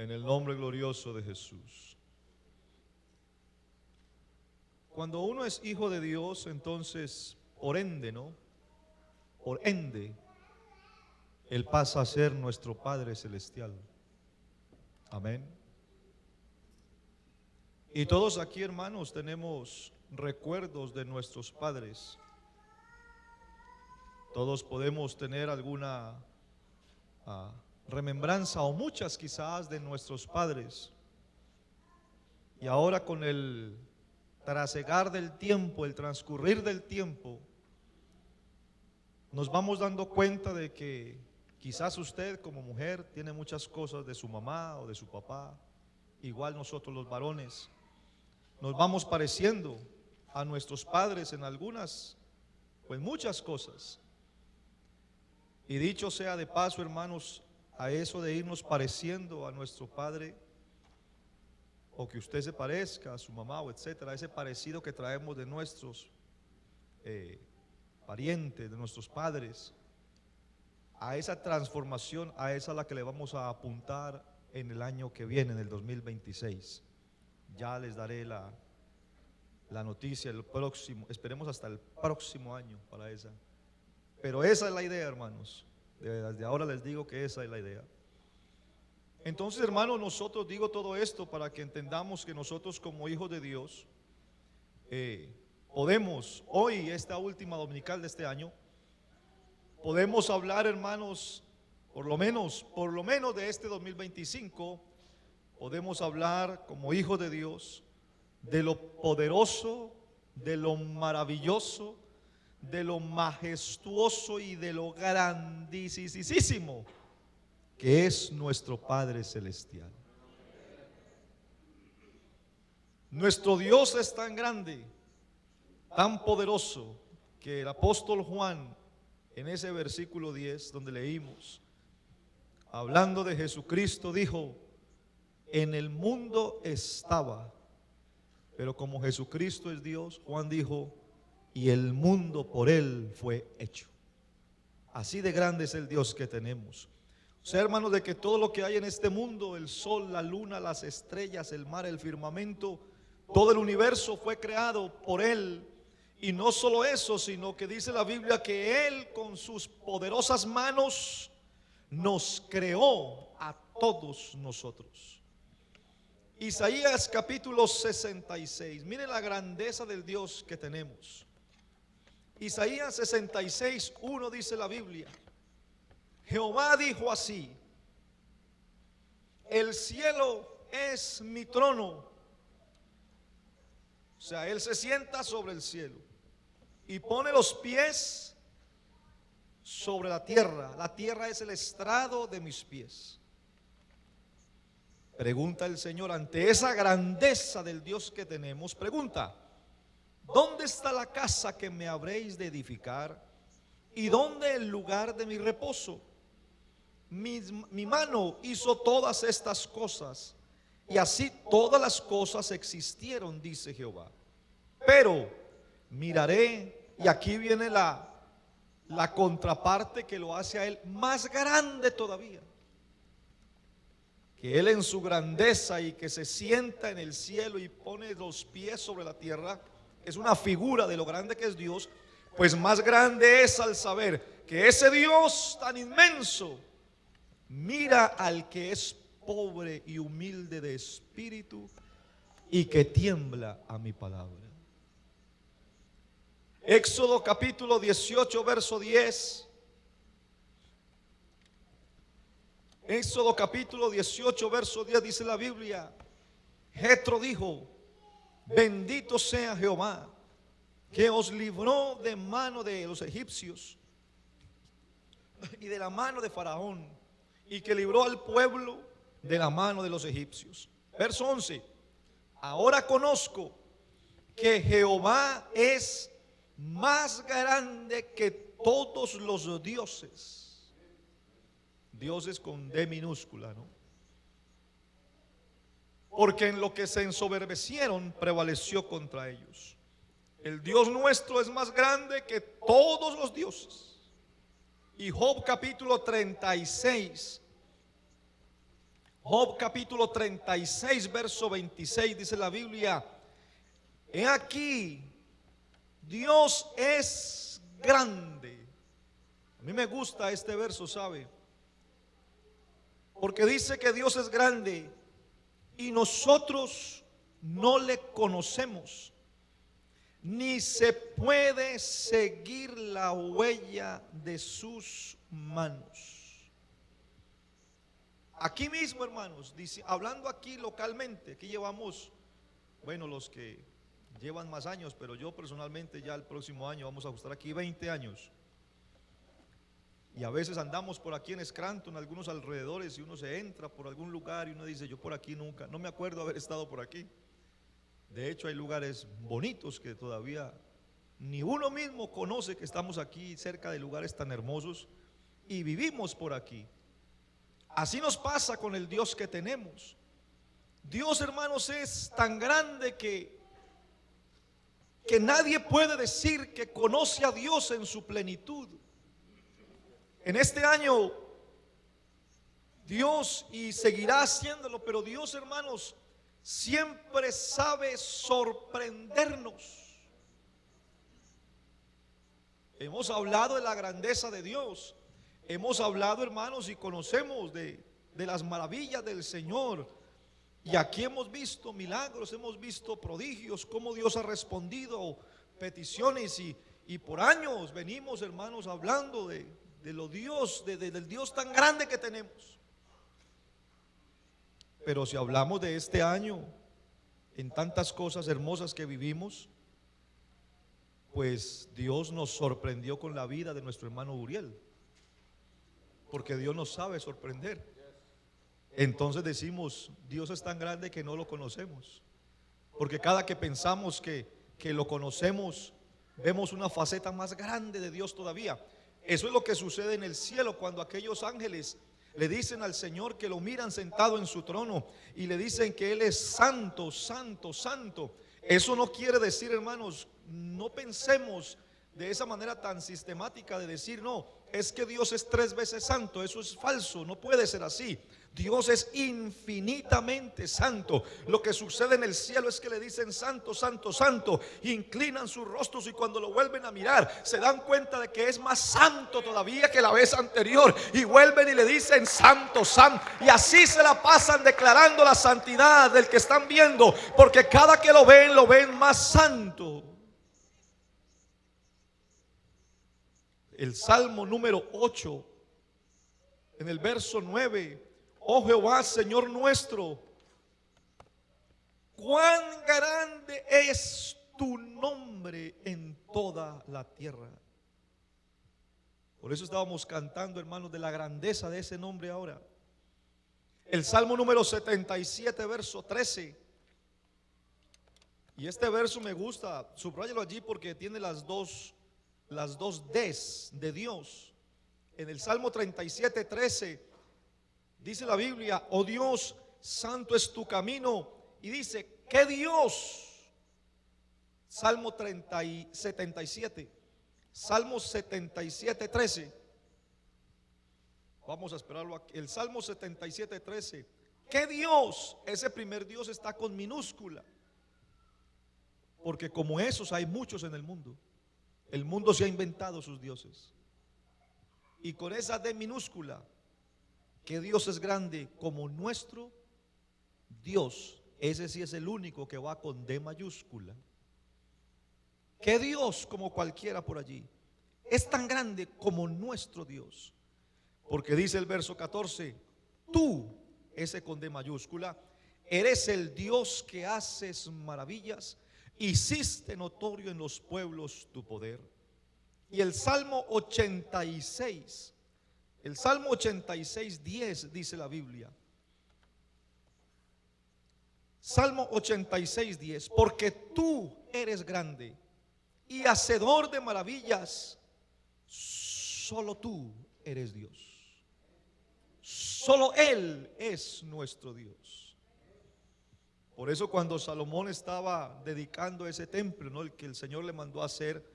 En el nombre glorioso de Jesús. Cuando uno es hijo de Dios, entonces, por ende, ¿no? Por ende, Él pasa a ser nuestro Padre Celestial. Amén. Y todos aquí, hermanos, tenemos recuerdos de nuestros padres. Todos podemos tener alguna remembranza o muchas quizás de nuestros padres. Y ahora con el trasegar del tiempo, el transcurrir del tiempo, nos vamos dando cuenta de que quizás usted como mujer tiene muchas cosas de su mamá o de su papá. Igual nosotros los varones nos vamos pareciendo a nuestros padres en algunas, pues muchas cosas. Y dicho sea de paso, hermanos, a eso de irnos pareciendo a nuestro padre, o que usted se parezca a su mamá o etcétera, ese parecido que traemos de nuestros parientes, de nuestros padres, a esa transformación, a esa a la que le vamos a apuntar en el año que viene, en el 2026. Ya les daré la noticia el próximo, esperemos hasta el próximo año para esa. Pero esa es la idea, hermanos. Desde ahora les digo que esa es la idea. Entonces, hermanos, nosotros digo todo esto para que entendamos que nosotros como hijos de Dios podemos, hoy, esta última dominical de este año, podemos hablar, hermanos, por lo menos de este 2025, podemos hablar como hijos de Dios de lo poderoso, de lo maravilloso, de lo majestuoso y de lo grandísimo que es nuestro Padre Celestial. Nuestro Dios es tan grande, tan poderoso, que el apóstol Juan, en ese versículo 10 donde leímos, hablando de Jesucristo, dijo: en el mundo estaba, pero como Jesucristo es Dios, Juan dijo, y el mundo por Él fue hecho. Así de grande es el Dios que tenemos. O sea, hermanos, de que todo lo que hay en este mundo, el sol, la luna, las estrellas, el mar, el firmamento, todo el universo fue creado por Él. Y no solo eso, sino que dice la Biblia que Él con sus poderosas manos nos creó a todos nosotros. Isaías capítulo 66, miren la grandeza del Dios que tenemos. Isaías 66, 1 dice la Biblia: Jehová dijo así: el cielo es mi trono. O sea, Él se sienta sobre el cielo y pone los pies sobre la tierra. La tierra es el estrado de mis pies. Pregunta el Señor, ante esa grandeza del Dios que tenemos, pregunta: ¿dónde está la casa que me habréis de edificar? ¿Y dónde el lugar de mi reposo? Mi mano hizo todas estas cosas, y así todas las cosas existieron, dice Jehová. Pero miraré, y aquí viene la contraparte que lo hace a Él más grande todavía, que Él en su grandeza y que se sienta en el cielo y pone los pies sobre la tierra, es una figura de lo grande que es Dios. Pues más grande es al saber que ese Dios tan inmenso mira al que es pobre y humilde de espíritu y que tiembla a mi palabra. Éxodo capítulo 18 verso 10. Éxodo capítulo 18 verso 10 dice la Biblia: Jetro dijo: bendito sea Jehová, que os libró de mano de los egipcios y de la mano de Faraón, y que libró al pueblo de la mano de los egipcios. Verso 11: ahora conozco que Jehová es más grande que todos los dioses. Dioses con D minúscula, ¿no? Porque en lo que se ensoberbecieron prevaleció contra ellos. El Dios nuestro es más grande que todos los dioses. Y Job capítulo 36 Job capítulo 36, verso 26, dice la Biblia: he aquí, Dios es grande. A mí me gusta este verso, ¿sabe? Porque dice que Dios es grande y nosotros no le conocemos, ni se puede seguir la huella de sus manos. Aquí mismo, hermanos, dice, hablando aquí localmente, aquí llevamos, bueno, los que llevan más años, pero yo personalmente ya el próximo año vamos a estar aquí 20 años. Y a veces andamos por aquí en Scranton, algunos alrededores, y uno se entra por algún lugar y uno dice: yo por aquí nunca, no me acuerdo haber estado por aquí. De hecho, hay lugares bonitos que todavía ni uno mismo conoce que estamos aquí cerca de lugares tan hermosos y vivimos por aquí. Así nos pasa con el Dios que tenemos. Dios, hermanos, es tan grande que nadie puede decir que conoce a Dios en su plenitud. En este año Dios, y seguirá haciéndolo, pero Dios, hermanos, siempre sabe sorprendernos. Hemos hablado de la grandeza de Dios, hemos hablado, hermanos, y conocemos de las maravillas del Señor. Y aquí hemos visto milagros, hemos visto prodigios, cómo Dios ha respondido peticiones, y por años venimos, hermanos, hablando de lo Dios, del Dios tan grande que tenemos. Pero si hablamos de este año, en tantas cosas hermosas que vivimos, pues Dios nos sorprendió con la vida de nuestro hermano Uriel, porque Dios nos sabe sorprender. Entonces decimos: Dios es tan grande que no lo conocemos, porque cada que pensamos que lo conocemos, vemos una faceta más grande de Dios todavía. Eso es lo que sucede en el cielo cuando aquellos ángeles le dicen al Señor que lo miran sentado en su trono y le dicen que Él es santo, santo, santo. Eso no quiere decir, hermanos, no pensemos de esa manera tan sistemática de decir: no, es que Dios es 3 veces santo. Eso es falso, no puede ser así. Dios es infinitamente santo. Lo que sucede en el cielo es que le dicen: santo, santo, santo, inclinan sus rostros, y cuando lo vuelven a mirar se dan cuenta de que es más santo todavía que la vez anterior, y vuelven y le dicen: santo, santo, y así se la pasan declarando la santidad del que están viendo, porque cada que lo ven más santo. El Salmo número 8, en el verso 9: oh Jehová, Señor nuestro, cuán grande es tu nombre en toda la tierra. Por eso estábamos cantando, hermanos, de la grandeza de ese nombre ahora. El Salmo número 77, verso 13. Y este verso me gusta, subráyalo allí porque tiene las dos Ds de Dios. En el Salmo 37, 13 dice la Biblia: oh Dios, santo es tu camino. Y dice: ¿qué Dios? Salmo 77, Salmo 77, 13. Vamos a esperarlo aquí. El Salmo 77, 13. ¿Qué Dios? Ese primer Dios está con minúscula, porque como esos hay muchos en el mundo. El mundo se ha inventado sus dioses, y con esa D minúscula, que Dios es grande como nuestro Dios. Ese sí es el único que va con D mayúscula. Que Dios, como cualquiera por allí, es tan grande como nuestro Dios, porque dice el verso 14: tú, ese con D mayúscula, eres el Dios que haces maravillas, hiciste notorio en los pueblos tu poder. Y el Salmo 86, el Salmo 86, 10 dice la Biblia. Salmo 86, 10: porque tú eres grande y hacedor de maravillas, solo tú eres Dios. Solo Él es nuestro Dios. Por eso cuando Salomón estaba dedicando ese templo, ¿no?, el que el Señor le mandó a hacer,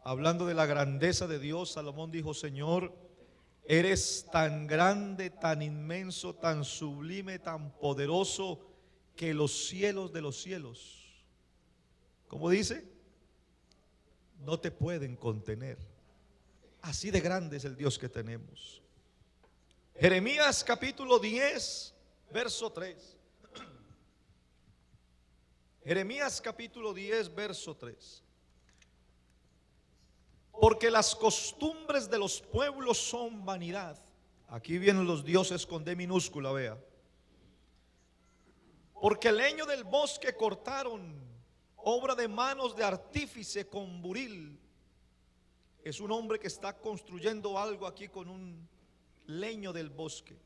hablando de la grandeza de Dios, Salomón dijo: Señor, eres tan grande, tan inmenso, tan sublime, tan poderoso, que los cielos de los cielos, ¿cómo dice? No te pueden contener. Así de grande es el Dios que tenemos. Jeremías capítulo 10, verso 3. Jeremías capítulo 10, verso 3. Porque las costumbres de los pueblos son vanidad. Aquí vienen los dioses con D minúscula, vea. Porque el leño del bosque cortaron, obra de manos de artífice con buril. Es un hombre que está construyendo algo aquí con un leño del bosque.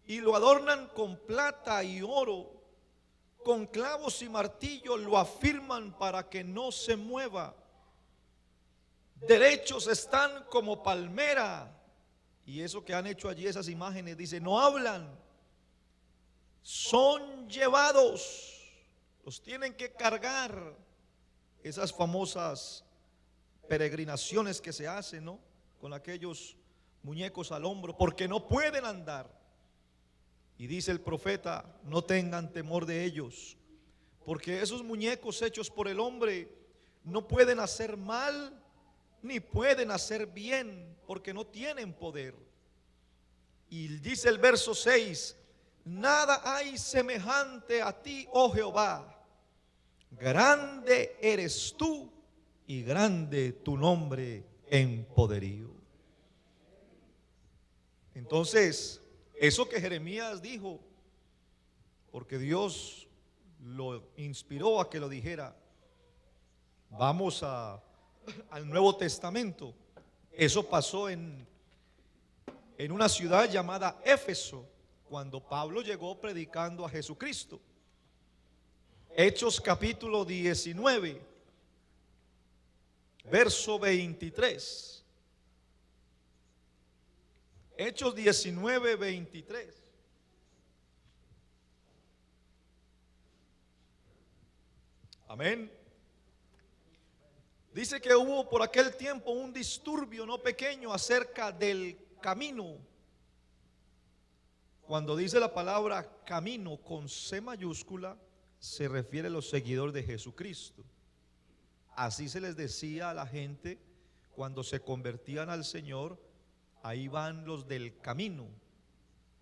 Y lo adornan con plata y oro, con clavos y martillo lo afirman para que no se mueva. Derechos están como palmera. Y eso que han hecho allí, esas imágenes, dice, no hablan, son llevados, los tienen que cargar. Esas famosas peregrinaciones que se hacen, ¿no? Con aquellos muñecos al hombro, porque no pueden andar. Y dice el profeta, no tengan temor de ellos, porque esos muñecos hechos por el hombre no pueden hacer mal, ni pueden hacer bien, porque no tienen poder. Y dice el verso 6, nada hay semejante a ti, oh Jehová, grande eres tú y grande tu nombre en poderío. Entonces, eso que Jeremías dijo, porque Dios lo inspiró a que lo dijera, vamos al Nuevo Testamento. Eso pasó en una ciudad llamada Éfeso, cuando Pablo llegó predicando a Jesucristo. Hechos capítulo 19, verso 23. Hechos 19, 23. Amén. Dice que hubo por aquel tiempo un disturbio no pequeño acerca del camino. Cuando dice la palabra camino con C mayúscula, se refiere a los seguidores de Jesucristo. Así se les decía a la gente cuando se convertían al Señor, ahí van los del camino,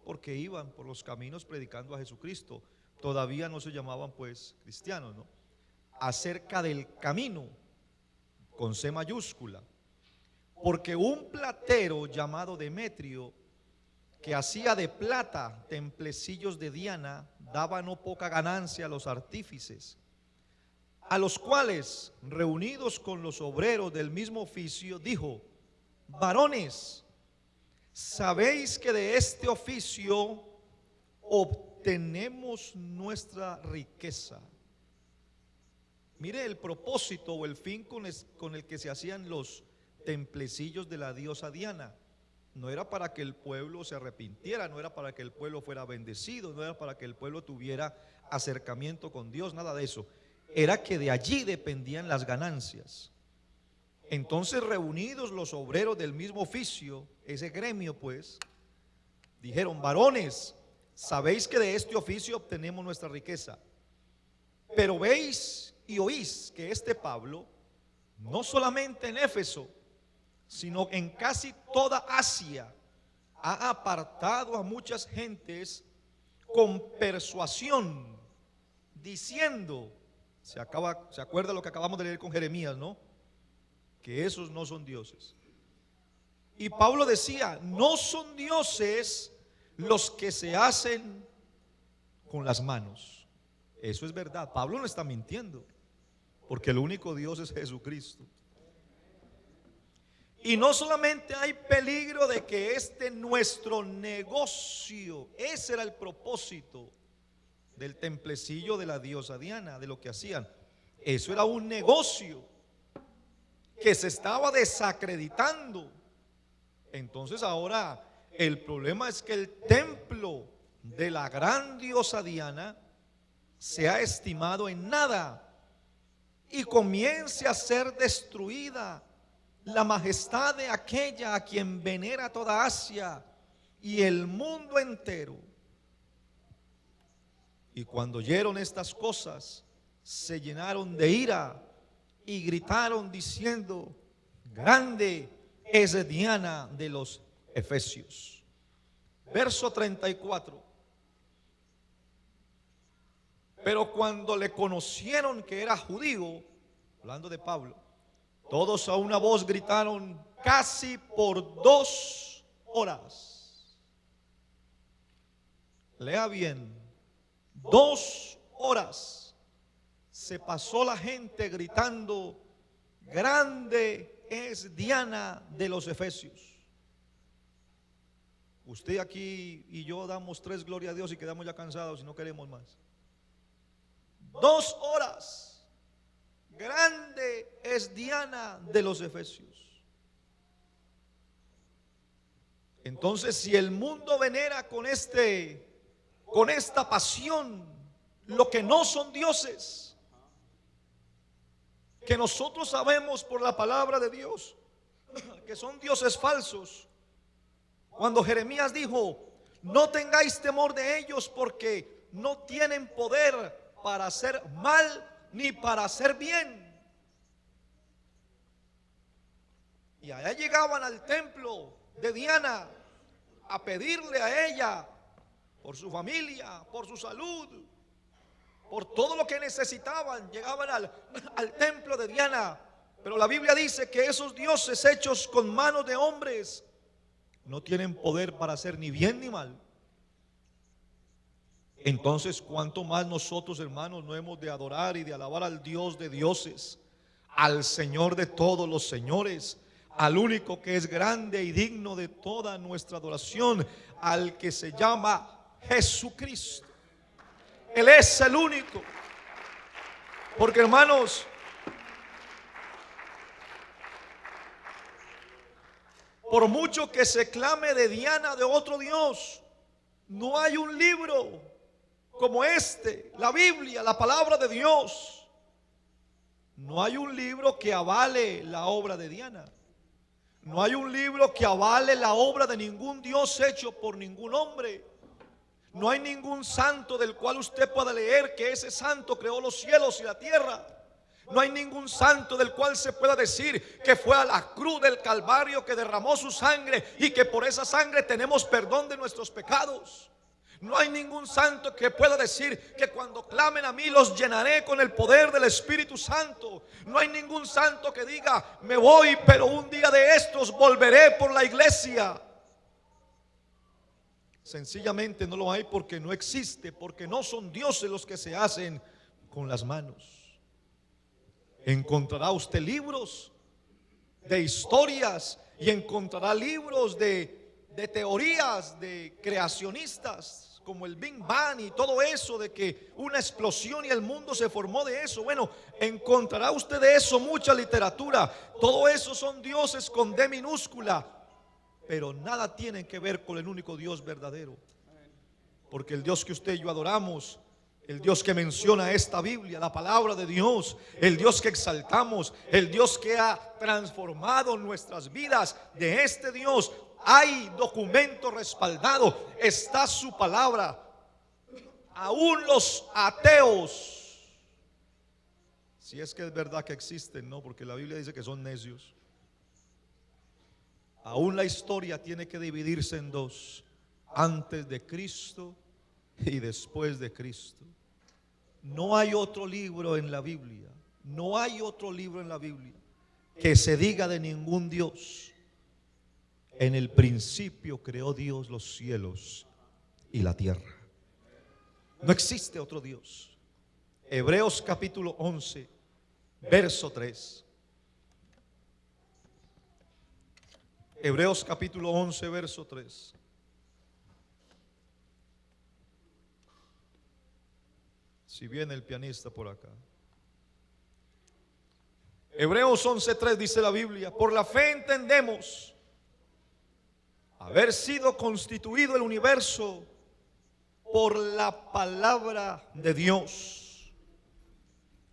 porque iban por los caminos predicando a Jesucristo. Todavía no se llamaban pues cristianos, ¿no? Acerca del camino, con C mayúscula, porque un platero llamado Demetrio, que hacía de plata templecillos de Diana, daba no poca ganancia a los artífices, a los cuales, reunidos con los obreros del mismo oficio, dijo, varones, sabéis que de este oficio obtenemos nuestra riqueza. Mire el propósito o el fin con el que se hacían los templecillos de la diosa Diana. No era para que el pueblo se arrepintiera, no era para que el pueblo fuera bendecido, no era para que el pueblo tuviera acercamiento con Dios, nada de eso. Era que de allí dependían las ganancias. Entonces, reunidos los obreros del mismo oficio, ese gremio pues, dijeron, varones, sabéis que de este oficio obtenemos nuestra riqueza, pero veis y oís que este Pablo, no solamente en Éfeso, sino en casi toda Asia, ha apartado a muchas gentes con persuasión, diciendo, se acuerda lo que acabamos de leer con Jeremías, ¿no? Que esos no son dioses. Y Pablo decía, no son dioses los que se hacen con las manos. Eso es verdad, Pablo no está mintiendo, porque el único Dios es Jesucristo. Y no solamente hay peligro de que nuestro negocio, ese era el propósito del templecillo de la diosa Diana, de lo que hacían. Eso era un negocio que se estaba desacreditando. Entonces ahora el problema es que el templo de la gran diosa Diana se ha estimado en nada y comience a ser destruida la majestad de aquella a quien venera toda Asia y el mundo entero. Y cuando oyeron estas cosas, se llenaron de ira y gritaron diciendo: grande es Diana de los Efesios. Verso 34. Pero cuando le conocieron que era judío, hablando de Pablo, todos a una voz gritaron casi por 2 horas. Lea bien, 2 horas se pasó la gente gritando: grande es Diana de los Efesios. Usted aquí y yo damos 3 gloria a Dios y quedamos ya cansados y no queremos más. 2 horas. Grande es Diana de los Efesios. Entonces, si el mundo venera con esta pasión lo que no son dioses, que nosotros sabemos por la palabra de Dios que son dioses falsos, cuando Jeremías dijo: no tengáis temor de ellos, porque no tienen poder para hacer mal ni para hacer bien. Y allá llegaban al templo de Diana a pedirle a ella por su familia, por su salud, por todo lo que necesitaban. Llegaban al templo de Diana. Pero la Biblia dice que esos dioses hechos con manos de hombres no tienen poder para hacer ni bien ni mal. Entonces, ¿cuánto más nosotros, hermanos, no hemos de adorar y de alabar al Dios de dioses, al Señor de todos los señores, al único que es grande y digno de toda nuestra adoración, al que se llama Jesucristo? Él es el único. Porque, hermanos, por mucho que se clame de Diana, de otro Dios, no hay un libro como este, la Biblia, la palabra de Dios. No hay un libro que avale la obra de Diana. No hay un libro que avale la obra de ningún Dios hecho por ningún hombre. No hay ningún santo del cual usted pueda leer que ese santo creó los cielos y la tierra. No hay ningún santo del cual se pueda decir que fue a la cruz del Calvario, que derramó su sangre y que por esa sangre tenemos perdón de nuestros pecados. No hay ningún santo que pueda decir que cuando clamen a mí los llenaré con el poder del Espíritu Santo. No hay ningún santo que diga: me voy, pero un día de estos volveré por la iglesia. Sencillamente no lo hay, porque no existe, porque no son dioses los que se hacen con las manos. Encontrará usted libros de historias y encontrará libros de teorías de creacionistas, como el Big Bang y todo eso, de que una explosión y el mundo se formó de eso. Bueno, encontrará usted de eso mucha literatura. Todo eso son dioses con D minúscula, pero nada tienen que ver con el único Dios verdadero. Porque el Dios que usted y yo adoramos, el Dios que menciona esta Biblia, la palabra de Dios, el Dios que exaltamos, el Dios que ha transformado nuestras vidas, de este Dios hay documento respaldado, está su palabra. Aún los ateos, si es que es verdad que existen, no, porque la Biblia dice que son necios. Aún la historia tiene que dividirse en dos: antes de Cristo y después de Cristo. No hay otro libro en la Biblia, no hay otro libro en la Biblia que se diga de ningún Dios: en el principio creó Dios los cielos y la tierra. No existe otro Dios. Hebreos capítulo 11, verso 3. Hebreos capítulo 11, verso 3. Si viene el pianista por acá. Hebreos 11:3 dice la Biblia: por la fe entendemos haber sido constituido el universo por la palabra de Dios,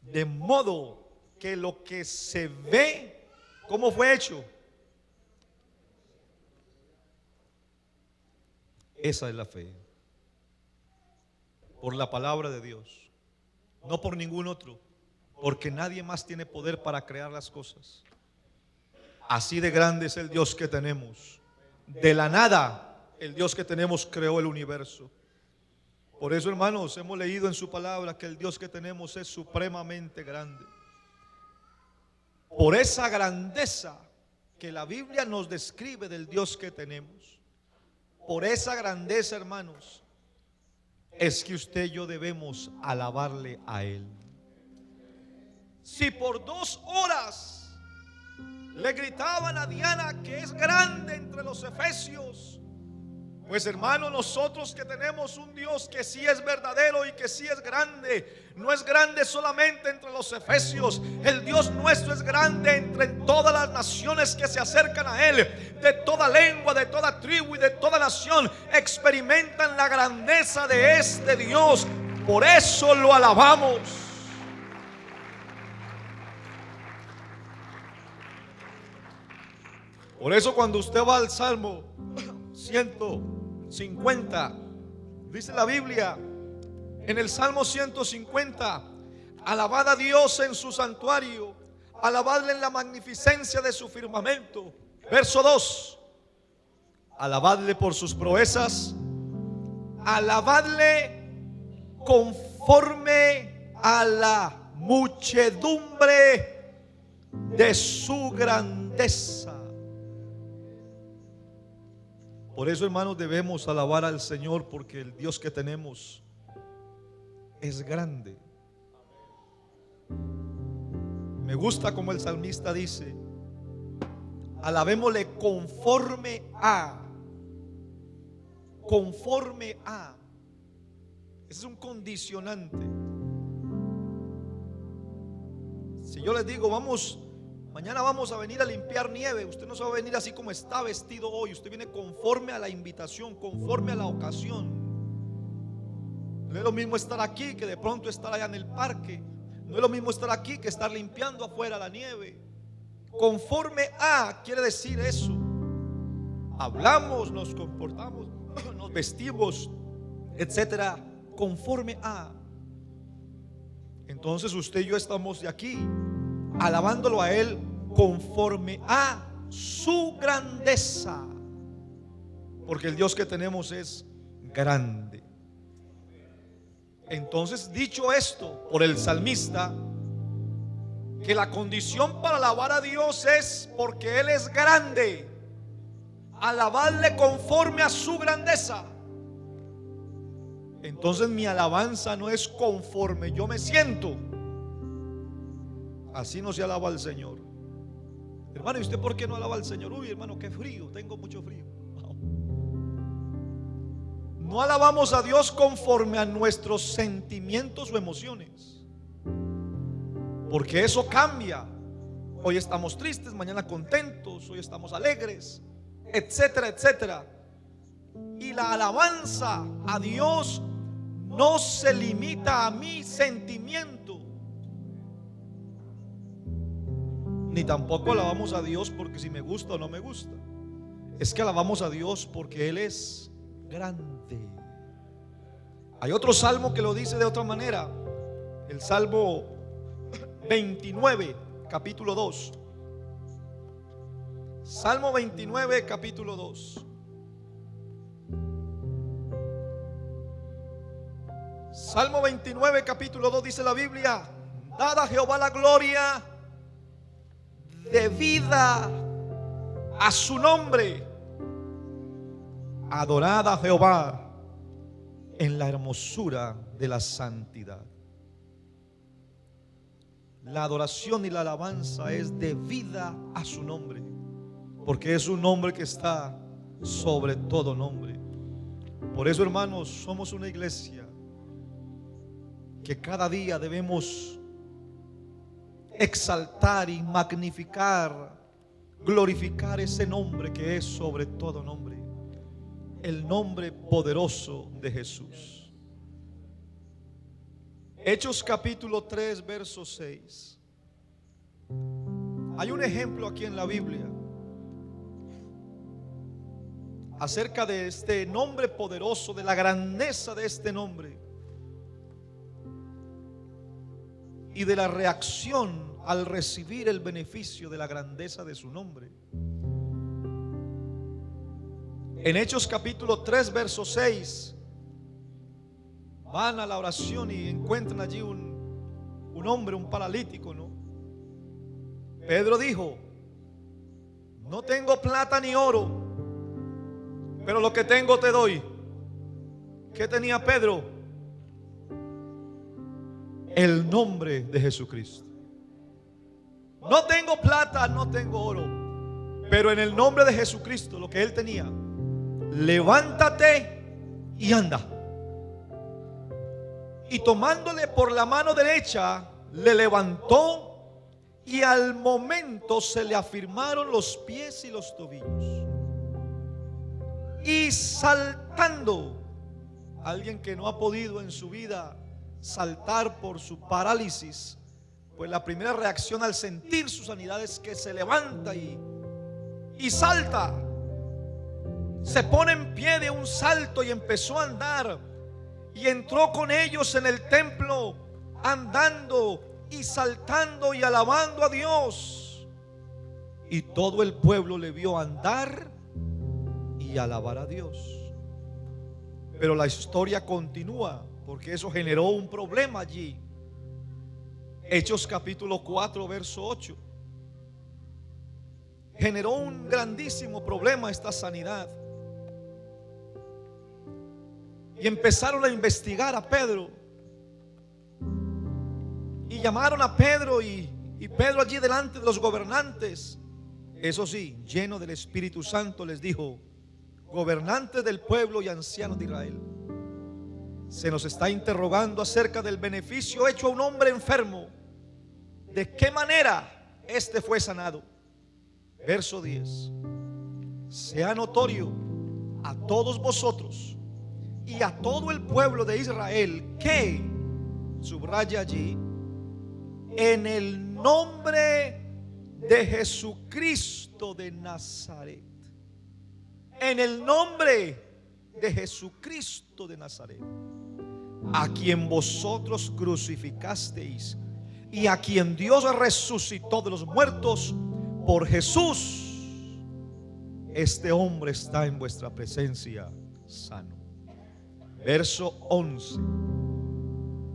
de modo que lo que se ve ¿Cómo fue hecho? Esa es la fe. Por la palabra de Dios, no por ningún otro, porque nadie más tiene poder para crear las cosas. Así de grande es el Dios que tenemos. De la nada, el Dios que tenemos creó el universo. Por eso, hermanos, hemos leído en su palabra que el Dios que tenemos es supremamente grande. Por esa grandeza que la Biblia nos describe del Dios que tenemos, por esa grandeza, hermanos, es que usted y yo debemos alabarle a Él. Si por 2 horas le gritaban a Diana que es grande entre los efesios, pues hermanos, nosotros que tenemos un Dios que sí es verdadero y que sí es grande, no es grande solamente entre los efesios, el Dios nuestro es grande entre todas las naciones que se acercan a Él, de toda lengua, de toda tribu y de toda nación, experimentan la grandeza de este Dios, por eso lo alabamos. Por eso cuando usted va al Salmo 150, dice la Biblia, en el Salmo 150, alabad a Dios en su santuario, alabadle en la magnificencia de su firmamento. Verso 2, alabadle por sus proezas, alabadle conforme a la muchedumbre de su grandeza. Por eso, hermanos, debemos alabar al Señor, porque el Dios que tenemos es grande. Me gusta como el salmista dice: alabémosle conforme a. Conforme a. Ese es un condicionante. Si yo les digo, mañana vamos a venir a limpiar nieve, usted no se va a venir así como está vestido hoy. Usted viene conforme a la invitación, conforme a la ocasión. No es lo mismo estar aquí que de pronto estar allá en el parque. No es lo mismo estar aquí que estar limpiando afuera la nieve. Conforme a quiere decir eso. Hablamos, nos comportamos, nos vestimos, etcétera, conforme a. Entonces usted y yo estamos de aquí alabándolo a Él conforme a su grandeza, porque el Dios que tenemos es grande. Entonces, dicho esto por el salmista, que la condición para alabar a Dios es porque Él es grande, alabarle conforme a su grandeza. Entonces mi alabanza no es conforme yo me siento. Así no se alaba al Señor. Hermano, ¿y usted por qué no alaba al Señor? Uy, hermano, qué frío, tengo mucho frío. No alabamos a Dios conforme a nuestros sentimientos o emociones, porque eso cambia. Hoy estamos tristes, mañana contentos, hoy estamos alegres, etcétera, etcétera. Y la alabanza a Dios no se limita a mi sentimiento, ni tampoco alabamos a Dios porque si me gusta o no me gusta. Es que alabamos a Dios porque Él es grande. Hay otro salmo que lo dice de otra manera, el Salmo 29, capítulo 2. Salmo 29, capítulo 2. Salmo 29, capítulo 2 dice la Biblia: dad a Jehová la gloria debida a su nombre, adorad a Jehová en la hermosura de la santidad. La adoración y la alabanza es debida a su nombre, porque es un nombre que está sobre todo nombre. Por eso, hermanos, somos una iglesia que cada día debemos exaltar y magnificar, glorificar ese nombre que es sobre todo nombre, el nombre poderoso de Jesús. Hechos capítulo 3, verso 6. Hay un ejemplo aquí en la Biblia acerca de este nombre poderoso, de la grandeza de este nombre y de la reacción al recibir el beneficio de la grandeza de su nombre. En Hechos capítulo 3 verso 6 van a la oración y encuentran allí un hombre, un paralítico, ¿no? Pedro dijo: no tengo plata ni oro, pero lo que tengo te doy. ¿Qué tenía Pedro? El nombre de Jesucristo. No tengo plata, no tengo oro, pero en el nombre de Jesucristo, lo que él tenía: levántate y anda. Y tomándole por la mano derecha, le levantó, y al momento se le afirmaron los pies y los tobillos. Y saltando, alguien que no ha podido en su vida saltar por su parálisis, pues la primera reacción al sentir su sanidad es que se levanta y salta. Se pone en pie de un salto y empezó a andar. Y entró con ellos en el templo, andando y saltando y alabando a Dios. Y todo el pueblo le vio andar y alabar a Dios. Pero la historia continúa, porque eso generó un problema allí. Hechos capítulo 4 verso 8. Generó un grandísimo problema esta sanidad. Y empezaron a investigar a Pedro. Y llamaron a Pedro y Pedro allí delante de los gobernantes, eso sí, lleno del Espíritu Santo, les dijo: gobernantes del pueblo y ancianos de Israel, se nos está interrogando acerca del beneficio hecho a un hombre enfermo. ¿De qué manera este fue sanado? Verso 10. Sea notorio a todos vosotros y a todo el pueblo de Israel que, subraya allí, en el nombre de Jesucristo de Nazaret. En el nombre de Jesucristo de Nazaret, a quien vosotros crucificasteis y a quien Dios resucitó de los muertos, por Jesús, este hombre está en vuestra presencia sano. Verso 11.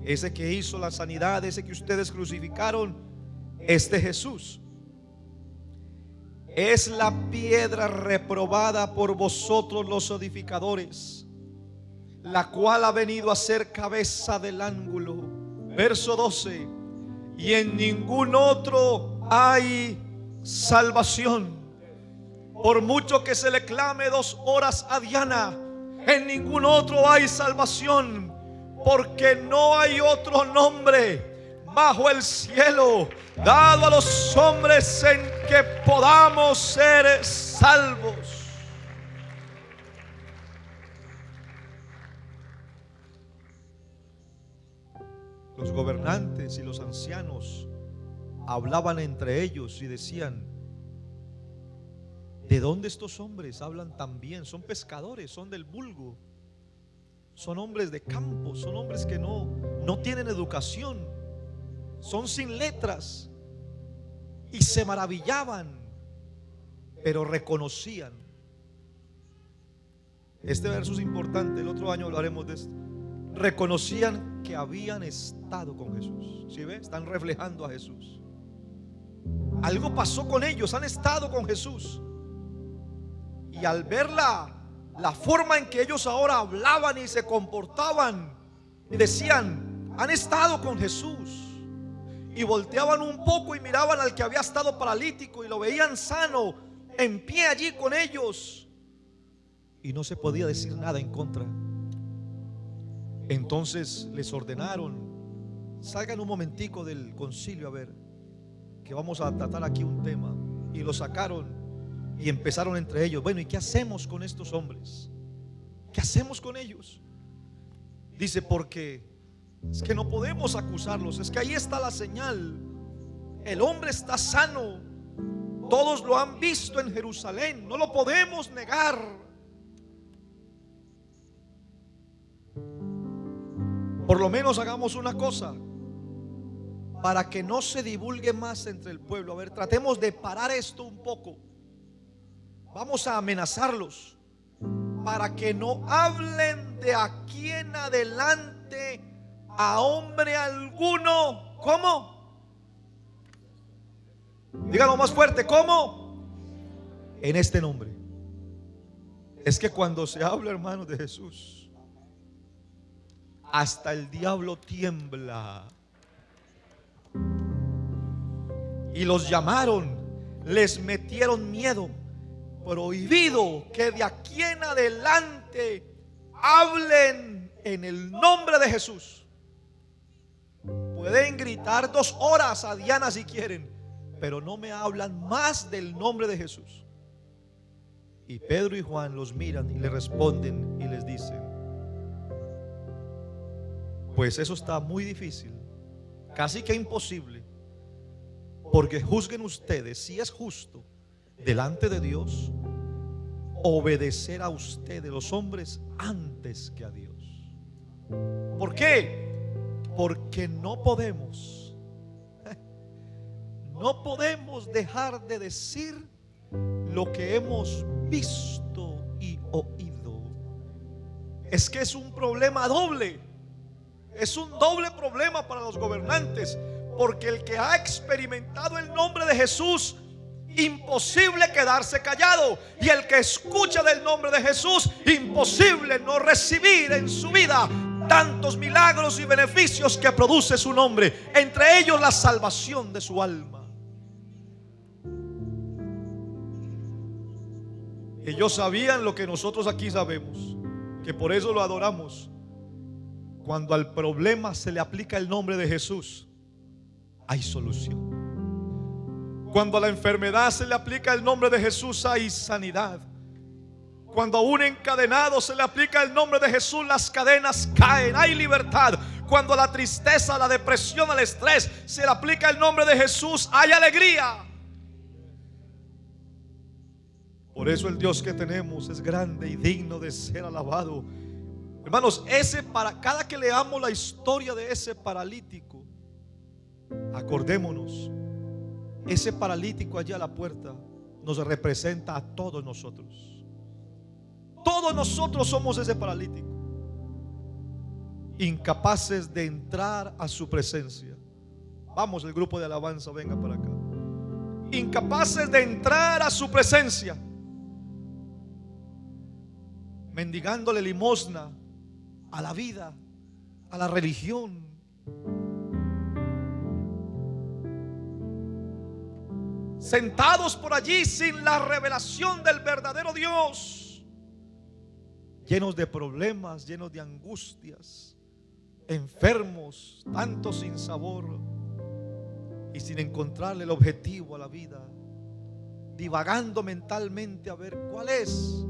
Ese que hizo la sanidad, ese que ustedes crucificaron, este Jesús es la piedra reprobada por vosotros los edificadores, la cual ha venido a ser cabeza del ángulo. Verso 12. Y en ningún otro hay salvación, por mucho que se le clame 2 horas a Diana. En ningún otro hay salvación, porque no hay otro nombre bajo el cielo dado a los hombres en que podamos ser salvos. Los gobernantes y los ancianos hablaban entre ellos y decían: ¿de dónde estos hombres hablan tan bien? Son pescadores, son del vulgo, son hombres de campo, son hombres que no tienen educación, son sin letras. Y se maravillaban, pero reconocían. Este verso es importante, el otro año hablaremos de esto. Reconocían que habían estado con Jesús. ¿Sí ve? Están reflejando a Jesús. Algo pasó con ellos, han estado con Jesús. Y al ver la forma en que ellos ahora hablaban y se comportaban, y decían: han estado con Jesús. Y volteaban un poco y miraban al que había estado paralítico y lo veían sano, en pie allí con ellos, y no se podía decir nada en contra. Entonces les ordenaron: salgan un momentico del concilio, a ver, que vamos a tratar aquí un tema. Y lo sacaron y empezaron entre ellos: bueno, ¿y qué hacemos con estos hombres? ¿Qué hacemos con ellos? Dice: porque es que no podemos acusarlos, es que ahí está la señal. El hombre está sano, Todos lo han visto en Jerusalén, no lo podemos negar. Por lo menos hagamos una cosa para que no se divulgue más entre el pueblo. A ver, tratemos de parar esto un poco. Vamos a amenazarlos para que no hablen de aquí en adelante a hombre alguno. ¿Cómo? Díganlo más fuerte. ¿Cómo? En este nombre. Es que cuando se habla, hermanos, de Jesús, hasta el diablo tiembla. Y los llamaron, les metieron miedo. Prohibido que de aquí en adelante hablen en el nombre de Jesús. Pueden gritar 2 horas a Diana si quieren, pero no me hablan más del nombre de Jesús. Y Pedro y Juan los miran y le responden y les dicen: pues eso está muy difícil, casi que imposible, porque juzguen ustedes si es justo delante de Dios obedecer a ustedes los hombres antes que a Dios. ¿Por qué? Porque no podemos dejar de decir lo que hemos visto y oído. Es que es un problema doble. Es un doble problema para los gobernantes, porque el que ha experimentado el nombre de Jesús, imposible quedarse callado, y el que escucha del nombre de Jesús, imposible no recibir en su vida tantos milagros y beneficios que produce su nombre, entre ellos la salvación de su alma. Ellos sabían lo que nosotros aquí sabemos, que por eso lo adoramos. Cuando al problema se le aplica el nombre de Jesús, hay solución. Cuando a la enfermedad se le aplica el nombre de Jesús, hay sanidad. Cuando a un encadenado se le aplica el nombre de Jesús, las cadenas caen, hay libertad. Cuando a la tristeza, a la depresión, al estrés se le aplica el nombre de Jesús, hay alegría. Por eso el Dios que tenemos es grande y digno de ser alabado. Hermanos, para cada que leamos la historia de ese paralítico, acordémonos, ese paralítico allá a la puerta nos representa a todos nosotros. Todos nosotros somos ese paralítico, incapaces de entrar a su presencia. Vamos, el grupo de alabanza, venga para acá. Incapaces de entrar a su presencia, mendigándole limosna a la vida, a la religión. Sentados por allí sin la revelación del verdadero Dios, llenos de problemas, llenos de angustias, enfermos, tanto sin sabor y sin encontrarle el objetivo a la vida, divagando mentalmente a ver cuál es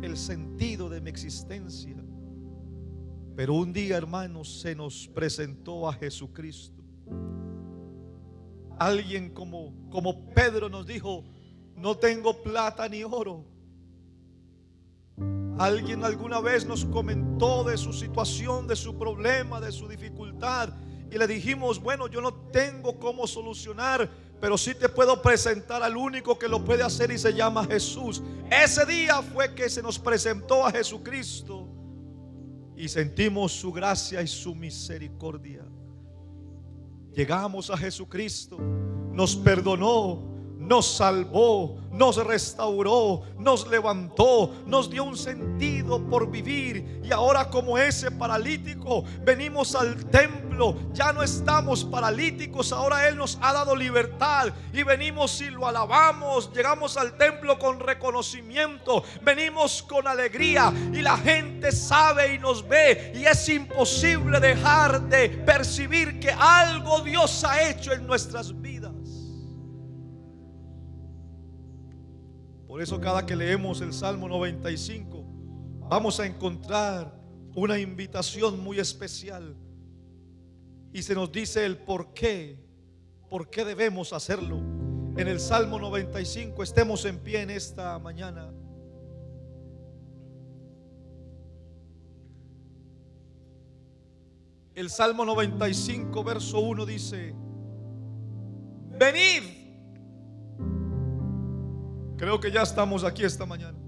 el sentido de mi existencia. Pero un día, hermanos, se nos presentó a Jesucristo. Alguien como Pedro nos dijo: no tengo plata ni oro. Alguien alguna vez nos comentó de su situación, de su problema, de su dificultad, y le dijimos: bueno, yo no tengo cómo solucionar, pero sí te puedo presentar al único que lo puede hacer, y se llama Jesús. Ese día fue que se nos presentó a Jesucristo y sentimos su gracia y su misericordia. Llegamos a Jesucristo, nos perdonó, nos salvó, nos restauró, nos levantó, nos dio un sentido por vivir. Y ahora, como ese paralítico, venimos al templo. Ya no estamos paralíticos, ahora Él nos ha dado libertad y venimos y lo alabamos. Llegamos al templo con reconocimiento, venimos con alegría, y la gente sabe y nos ve, y es imposible dejar de percibir que algo Dios ha hecho en nuestras vidas. Por eso cada que leemos el Salmo 95 vamos a encontrar una invitación muy especial, y se nos dice el por qué debemos hacerlo. en el Salmo 95. Estemos en pie en esta mañana. El Salmo 95, verso 1 dice: venid. Creo que ya estamos aquí esta mañana.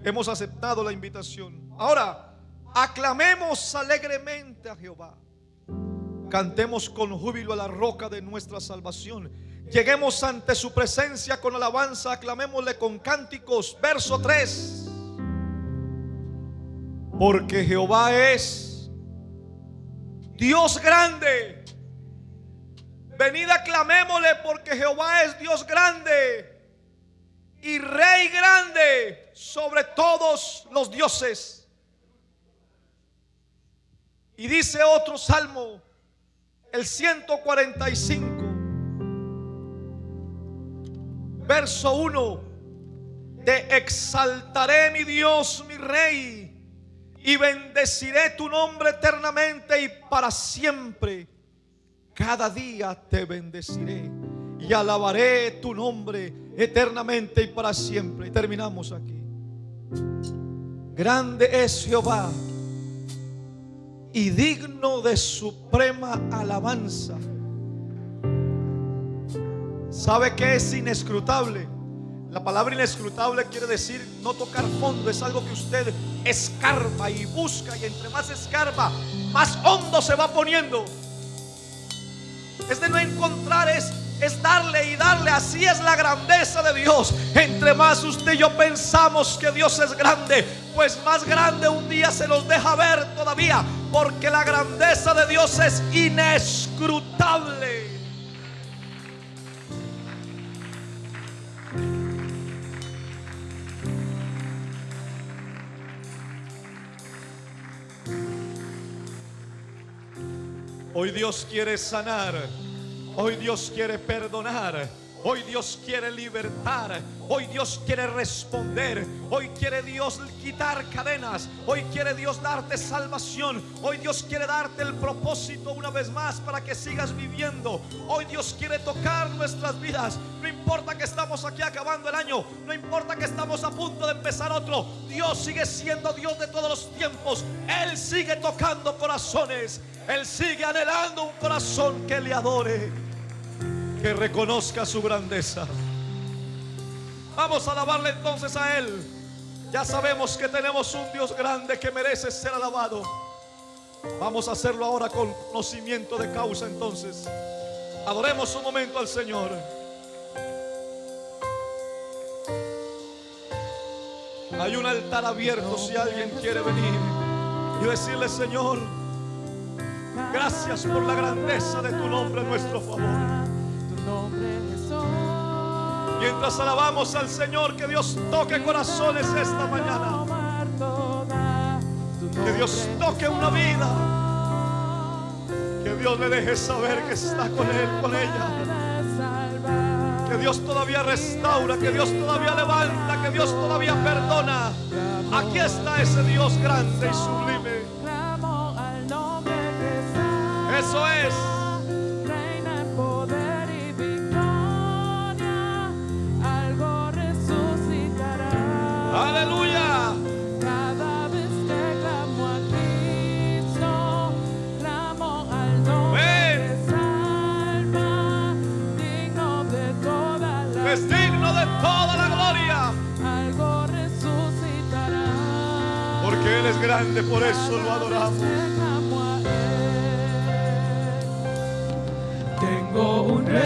Hemos aceptado la invitación. Ahora, aclamemos alegremente a Jehová. Cantemos con júbilo a la roca de nuestra salvación. Lleguemos ante su presencia con alabanza. Aclamémosle con cánticos. Verso 3. Porque Jehová es Dios grande. Venid, aclamémosle, porque Jehová es Dios grande y Rey grande sobre todos los dioses. Y dice otro salmo, el 145, verso 1: te exaltaré, mi Dios, mi Rey, y bendeciré tu nombre eternamente y para siempre. Cada día te bendeciré y alabaré tu nombre eternamente y para siempre. Y terminamos aquí. Grande es Jehová y digno de suprema alabanza. ¿Sabe qué es inescrutable? La palabra inescrutable quiere decir no tocar fondo. Es algo que usted escarba y busca, y entre más escarba, más hondo se va poniendo. Es de no encontrar, es darle y darle. Así es la grandeza de Dios. Entre más usted y yo pensamos que Dios es grande, pues más grande un día se nos deja ver todavía, porque la grandeza de Dios es inescrutable. Hoy Dios quiere sanar, hoy Dios quiere perdonar, hoy Dios quiere libertar, hoy Dios quiere responder, hoy quiere Dios quitar cadenas, hoy quiere Dios darte salvación, hoy Dios quiere darte el propósito una vez más para que sigas viviendo. Hoy Dios quiere tocar nuestras vidas. No importa que estamos aquí acabando el año, no importa que estamos a punto de empezar otro, Dios sigue siendo Dios de todos los tiempos. Él sigue tocando corazones, Él sigue anhelando un corazón que le adore, que reconozca su grandeza. Vamos a alabarle entonces a Él. Ya sabemos que tenemos un Dios grande que merece ser alabado. Vamos a hacerlo ahora con conocimiento de causa. Entonces, adoremos un momento al Señor. Hay un altar abierto si alguien quiere venir y decirle: Señor, gracias por la grandeza de tu nombre en nuestro favor. Mientras alabamos al Señor, que Dios toque corazones esta mañana, que Dios toque una vida, que Dios le deje saber que está con él, con ella, que Dios todavía restaura, que Dios todavía levanta, que Dios todavía perdona. Aquí está ese Dios grande y sublime. Eso es. Aleluya. Cada vez que clamo a Cristo, clamo al nombre que salva, digno de toda la Es digno de toda la gloria, algo resucitará. porque Él es grande, por eso lo adoramos. Clamo a Él. Tengo un rey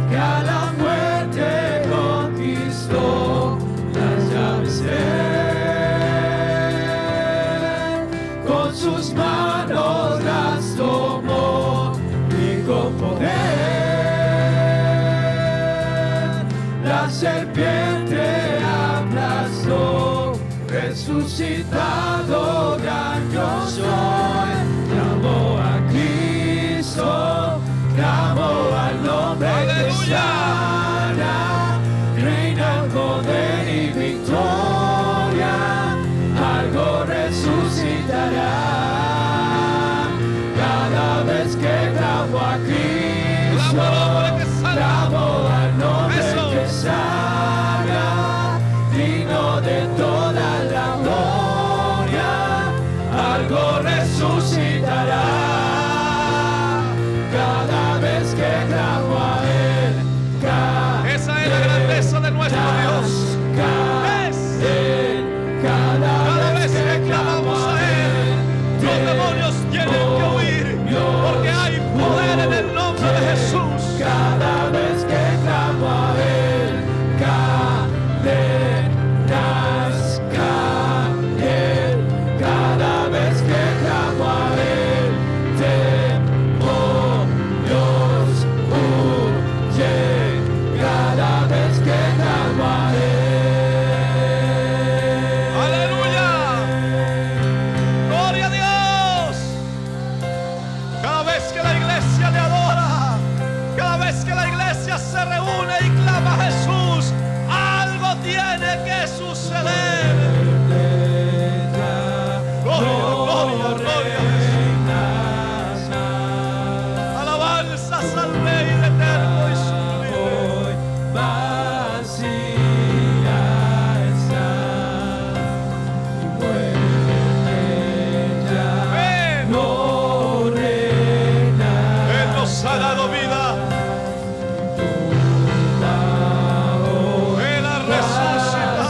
que a la muerte conquistó las llaves de él. Con sus manos las tomó y con poder la serpiente aplastó. Resucitado gran yo soy, clamo a Cristo, clamo al nombre que sana, reina en poder y victoria, algo resucitará. Cada vez que clamo a Cristo, algo resucitará. Cada vez que clamo a Él, Esa es la grandeza de nuestro Dios. cada vez que clamamos a Él, los demonios tienen que huir, porque hay poder en el nombre de Jesús. cada vez que clamo a Él, cadenas caen. Cada vez que clamo a Él, demonios huyen. Cada vez que clamo a Él. Aleluya. Gloria a Dios. Cada vez que la iglesia le adora, cada vez que la iglesia se reúne y clama a Jesús, algo tiene que suceder. Gloria, gloria, gloria. Alabanzas al Rey eterno y sublime. Hoy vacía está, y vuelve ya Ven. no reina. Él nos ha dado vida. Él ha resucitado.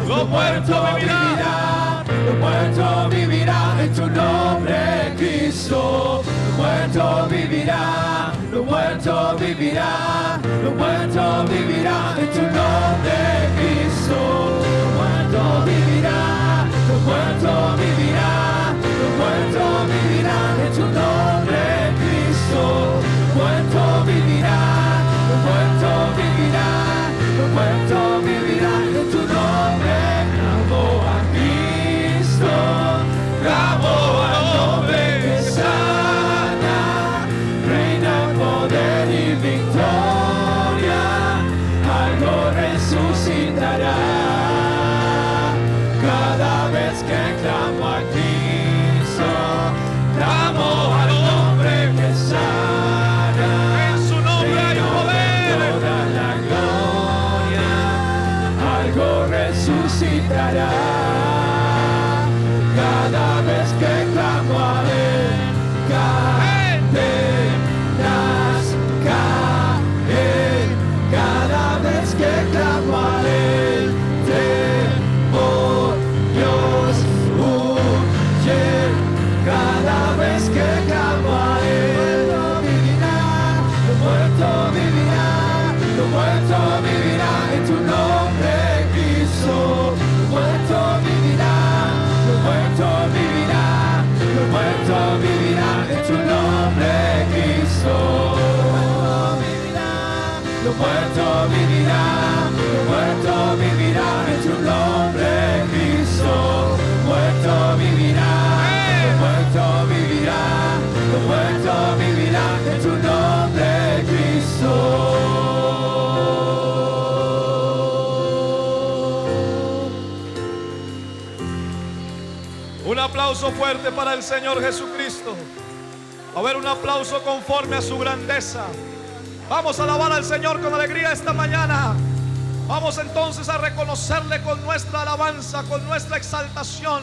Los muertos vivirán. Los muertos vivirán en tu nombre, Cristo. Los muertos vivirán, los muertos vivirán, los muertos vivirán en tu nombre, Cristo. Los muertos vivirán, los muertos vivirán, los muertos vivirán en tu nombre, Cristo. Los muertos vivirán, los muertos vivirán, los muertos vivirán en tu nombre. Clamo a Cristo, clamo al nombre que sana, reina en poder y victoria, algo resucitará. Cada vez que clamo a Cristo, clamo al nombre que sana. En su nombre hay poder. Toda la gloria, algo resucitará. Cada vez que clamo a Él, cadenas caen. Cada vez que clamo a Él, demonios huyen. Cada vez que clamo a Él, los muertos vivirán, los muertos vivirán en tu nombre, Cristo. Los muertos vivirán, los muertos vivirán, los muertos vivirán en tu nombre, Cristo. Los muertos vivirán, los muertos vivirán en tu nombre, Cristo. Los muertos vivirán, los muertos vivirán, los muertos vivirán en tu nombre, Cristo. Un aplauso fuerte para el Señor Jesucristo. A ver, un aplauso conforme a su grandeza. Vamos a alabar al Señor con alegría esta mañana. Vamos entonces a reconocerle con nuestra alabanza, con nuestra exaltación.